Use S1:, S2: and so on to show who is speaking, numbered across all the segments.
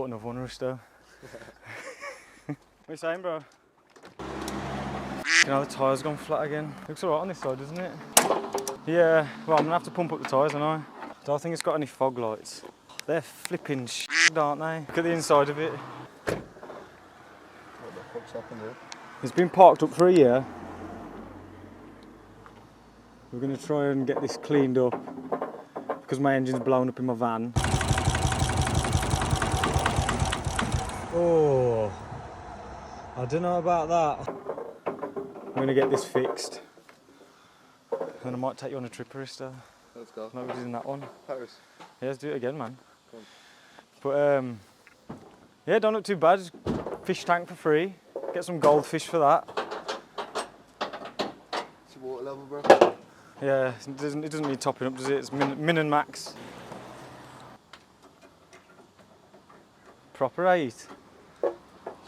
S1: another one, Risto. What are you saying, bro? You know, the tyre's gone flat again. Looks alright on this side, doesn't it? Yeah, well, I'm gonna have to pump up the tyres, aren't I? Don't think it's got any fog lights. They're flipping shit, aren't they? Look at the inside of it.
S2: What the fuck's happened here?
S1: It's been parked up for a year. We're gonna try and get this cleaned up because my engine's blown up in my van. Oh, I don't know about that. I'm gonna get this fixed. And I might take you on a trip, Arista.
S2: Let's go.
S1: Like we did in that one.
S2: Paris.
S1: Yeah, let's do it again, man.
S2: Come
S1: But yeah, don't look too bad. Just fish tank for free. Get some goldfish for that.
S2: What's your water level, bro?
S1: Yeah, it doesn't need topping up, does it? It's min and max. Proper 8.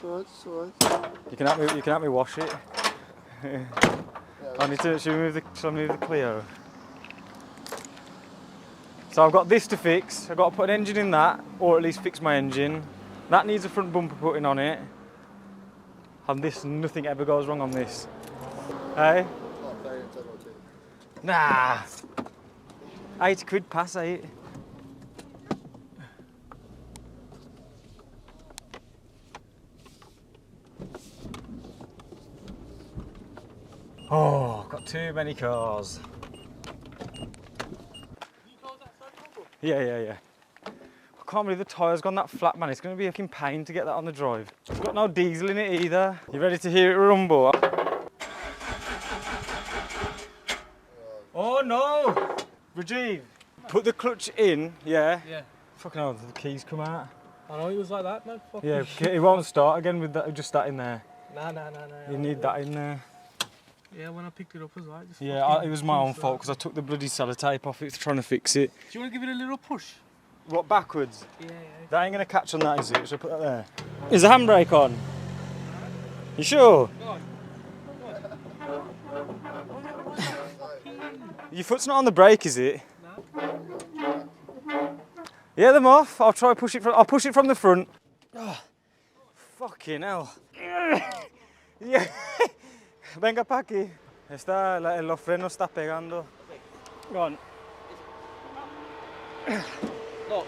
S2: It's alright, it's alright.
S1: You can help me wash it.
S2: Yeah,
S1: Shall I move the Clio? So I've got this to fix. I've got to put an engine in that, or at least fix my engine. That needs a front bumper putting on it. And this, nothing ever goes wrong on this. Hey? Nah. 80 quid pass 8. Oh, got too many cars. Yeah. I can't believe the tyre's gone that flat, man. It's going to be a fucking pain to get that on the drive. It's got no diesel in it either. You ready to hear it rumble? Oh no! Rajiv, put the clutch in, yeah?
S3: Yeah.
S1: Fucking hell, the keys come out.
S3: I know it was like that, man. Fuck
S1: Yeah,
S3: shit.
S1: it won't start again with that, just that in there.
S3: Nah.
S1: You need that in there.
S3: Yeah, when I picked it up as well. Just
S1: Yeah, it was my own fault because I took the bloody sellotape off it trying to fix it.
S3: Do you want to give it a little push?
S1: What, backwards?
S3: Yeah.
S1: That ain't going to catch on that, is it? Should I put that there? Is the handbrake on? You sure?
S3: Go on.
S1: Your foot's not on the brake, is it?
S3: No.
S1: Yeah, them off. I'll try push it from. I'll push it from the front. Oh, fucking hell. Yeah. Venga pa' aquí. Los frenos está pegando. Go on.
S3: No.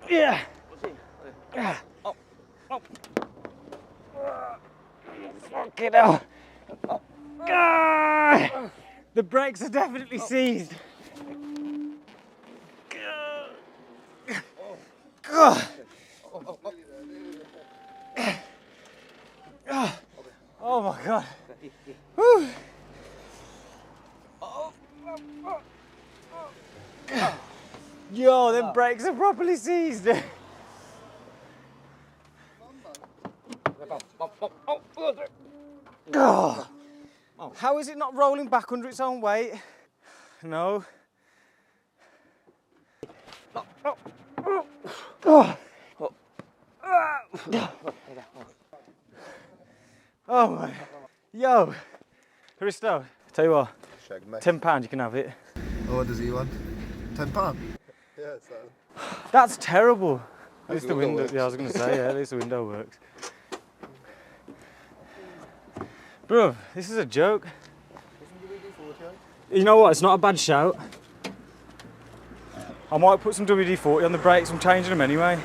S1: Yeah. Fucking hell. The brakes are definitely seized. Oh my god. Whew. Yo, them brakes are properly seized. Oh. How is it not rolling back under its own weight? No. Oh my. Yo. Hristo, tell you what,
S2: Shag, mate.
S1: £10 you can have it.
S2: Oh, what does he want? £10? Yeah, it's that.
S1: That's terrible. At least the
S2: window
S1: window,
S2: works.
S1: yeah, I was going to say, yeah, at least the window works. Bro, this is a joke. You know what, it's not a bad shout. I might put some WD-40 on the brakes, I'm changing them anyway.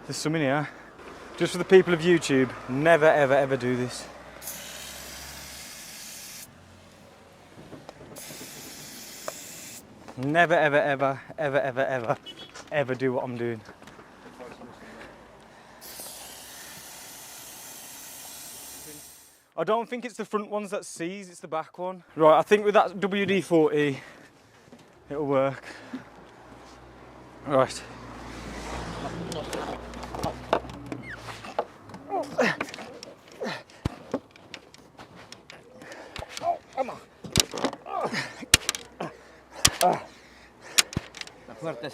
S1: There's some in here. Just for the people of YouTube, never ever ever do this. Never ever do what I'm doing. I don't think it's the front ones that seize, it's the back one. Right, I think with that WD-40, it'll work. Right.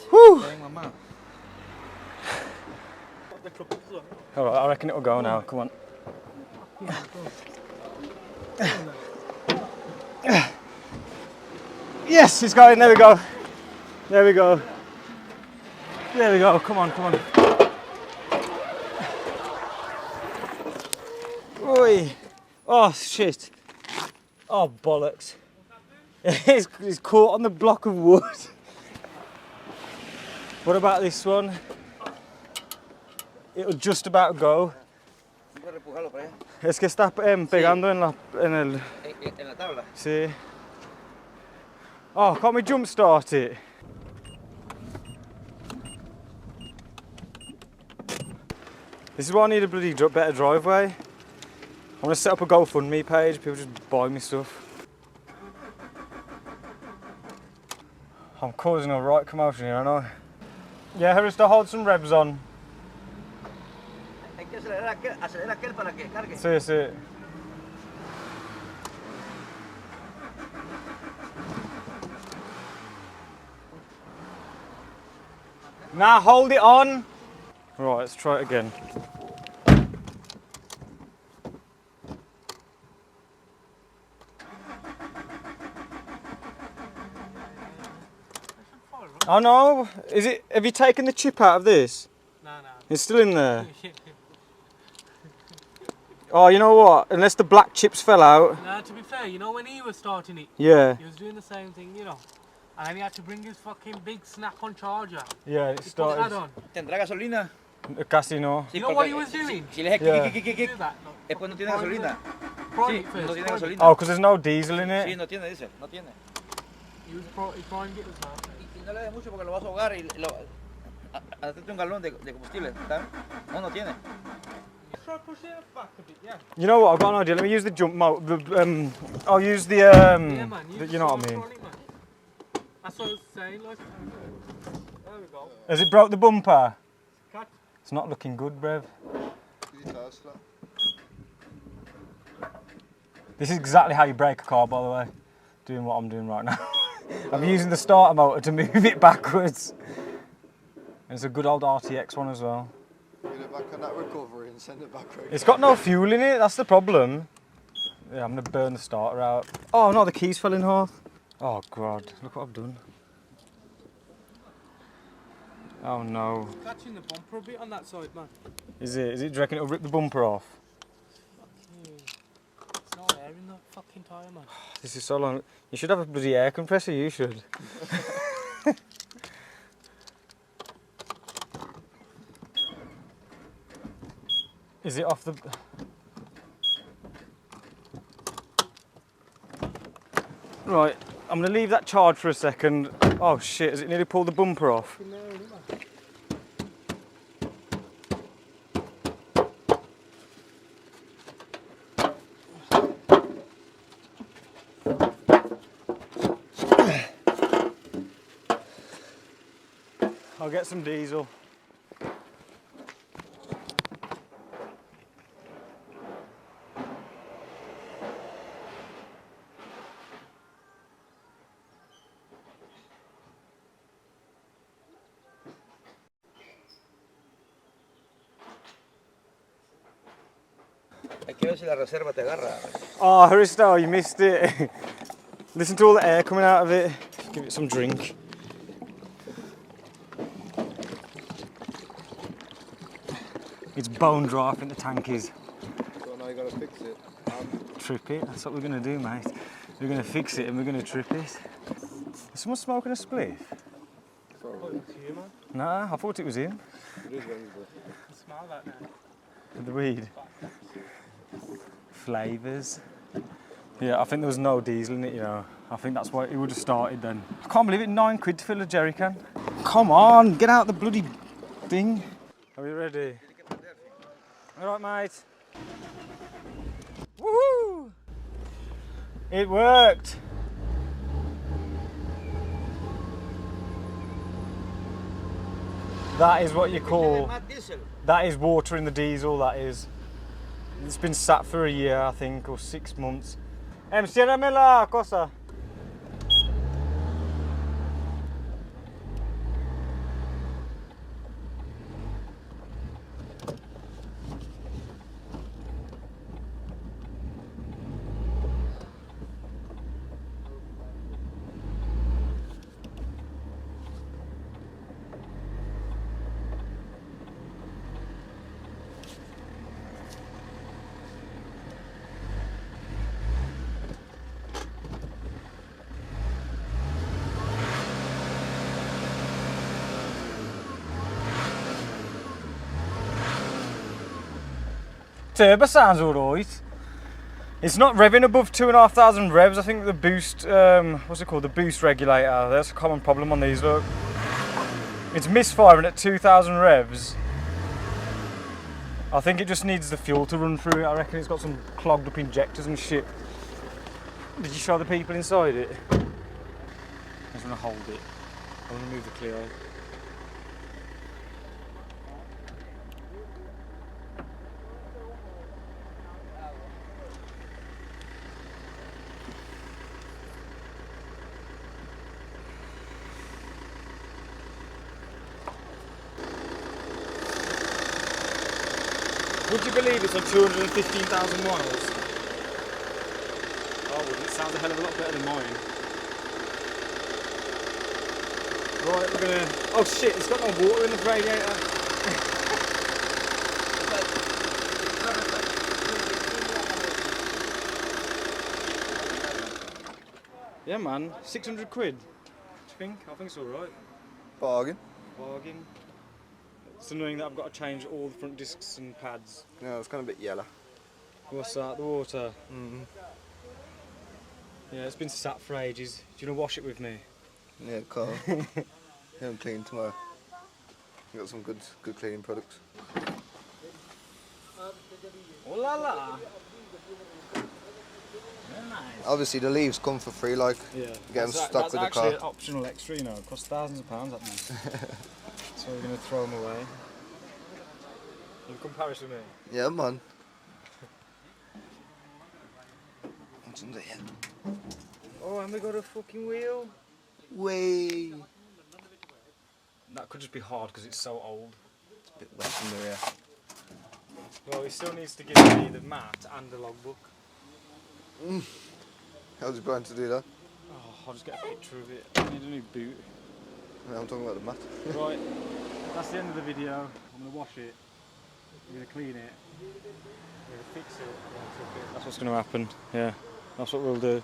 S1: Whew. Alright, I reckon it'll go now, come on. Yes, it's going. There we go. There we go. There we go. Come on, come on. Oi. Oh, shit. Oh, bollocks. It's caught on the block of wood. What about this one? It'll just about go. Es que está pegando en el...
S4: En la tabla.
S1: Sí. Oh, can't we jump start it? This is why I need a bloody better driveway. I'm going to set up a GoFundMe page, people just buy me stuff. I'm causing a right commotion here, aren't I? Yeah, Harris, to hold some revs on.
S4: Hay que acelerar aquel para que cargue.
S1: Sí, sí. Now hold it on. Right, let's try it again. Oh no, is it? Have you taken the chip out of this?
S3: No.
S1: It's still in there. Oh, you know what? Unless the black chips fell out.
S3: Nah, to be fair, you know when he was starting it,
S1: Yeah.
S3: he was doing the same thing, you know. And then he had to bring his fucking big snap-on charger.
S1: Yeah, it
S3: Put that
S1: started.
S3: on.
S4: ¿Tendrá gasolina?
S1: Casi no.
S4: Sí,
S3: You know what
S4: porque
S3: he was doing?
S4: Si le
S1: Yeah.
S4: dije
S3: Do that.
S4: es pues no tiene gasolina.
S3: Prime
S4: Sí,
S3: it first.
S4: no tiene
S3: prime it.
S4: gasolina.
S1: Oh, because there's no diesel in
S4: Sí,
S1: it.
S4: no tiene, dice, no tiene.
S3: He primed it as well.
S4: Y no le des mucho porque lo vas a ahogar y hazte un galón de combustible, ¿sabes? No tiene.
S3: Try pushing it back a bit, yeah.
S1: You know what? I've got an idea. Let me use the jump motor. I'll use the
S3: Yeah, man.
S1: you know what I mean.
S3: On it, man. That's what I was saying, like. There we go.
S1: Has it broke the bumper?
S3: Catch.
S1: It's not looking good, Brev. This is exactly how you brake a car, by the way. Doing what I'm doing right now. I'm using the starter motor to move it backwards. And it's a good old RTX one as well.
S2: Get it back on that recovery and send it back right.
S1: It's got no fuel in it, that's the problem. Yeah, I'm gonna burn the starter out. Oh no, the keys fell in half. Oh god, look what I've done. Oh no.
S3: Catching the bumper a bit on that side, man.
S1: Is it? Do you reckon it'll rip the bumper off?
S3: It's no air in the fucking tyre, man.
S1: This is so long. You should have a bloody air compressor, you should. Is it off the... Right, I'm going to leave that charge for a second. Oh shit, has it nearly pulled the bumper off? I'll get some diesel.
S4: Hay que ver si la reserva te agarra.
S1: Oh, Haristo, you missed it. Listen to all the air coming out of it. Give it some drink. It's bone dry, I think the tank is.
S2: So now you gotta fix it.
S1: Trip it, that's what we're going to do, mate. We're going to fix it and we're going to trip it. Is someone smoking a spliff?
S3: Oh, it's you, man.
S1: Nah, I thought it was him.
S2: It is Wednesday.
S3: I smell that now.
S1: The weed. Flavours. Yeah, I think there was no diesel in it, you know. I think that's why it would have started then. I can't believe it, £9 to fill a jerry can. Come on, get out the bloody thing. Are we ready? Alright, mate. Woohoo! It worked. That is what you call, that is water in the diesel, that is. It's been sat for a year, I think, or 6 months. Enciérrame la cosa. turbo sounds alright. It's not revving above 2,500 revs. I think the boost, what's it called? The boost regulator. That's a common problem on these, look. It's misfiring at 2,000 revs. I think it just needs the fuel to run through it. I reckon it's got some clogged up injectors and shit. Did you show the people inside it? I just want to hold it. I want to move the Clio. Would you believe it's on 215,000 miles? Oh, well, it sounds a hell of a lot better than mine. Right, we're gonna... Oh shit, it's got no water in the radiator. Yeah man, 600 quid. What do you think? I think it's alright.
S2: Bargain.
S1: Bargain. It's annoying that I've got to change all the front discs and pads.
S2: Yeah, it's kind of a bit yellow.
S1: What's that? The water?
S2: Mm.
S1: Yeah, it's been sat for ages. Do you want to wash it with me?
S2: Yeah, car. Yeah, I'm clean tomorrow. You got some good cleaning products.
S1: Oh la la! Very nice.
S2: Obviously, the leaves come for free, like.
S1: Yeah.
S2: Get them stuck with the car.
S1: That's actually an optional extra, you know. It costs thousands of pounds, that means. So we're going to throw them away. In comparison with me.
S2: Yeah, man. What's under here?
S1: Oh, and we got a fucking wheel.
S2: Way.
S1: That could just be hard because it's so old.
S2: It's a bit wet in the rear.
S1: Well, he still needs to give me the mat and the logbook.
S2: How's he planning to do that?
S1: Oh, I'll just get a picture of it. I need a new boot.
S2: Yeah, I'm talking about the mat.
S1: Right, that's the end of the video. I'm going to wash it. I'm going to clean it. I'm going to fix it. That's what's going to happen. Yeah, that's what we'll do.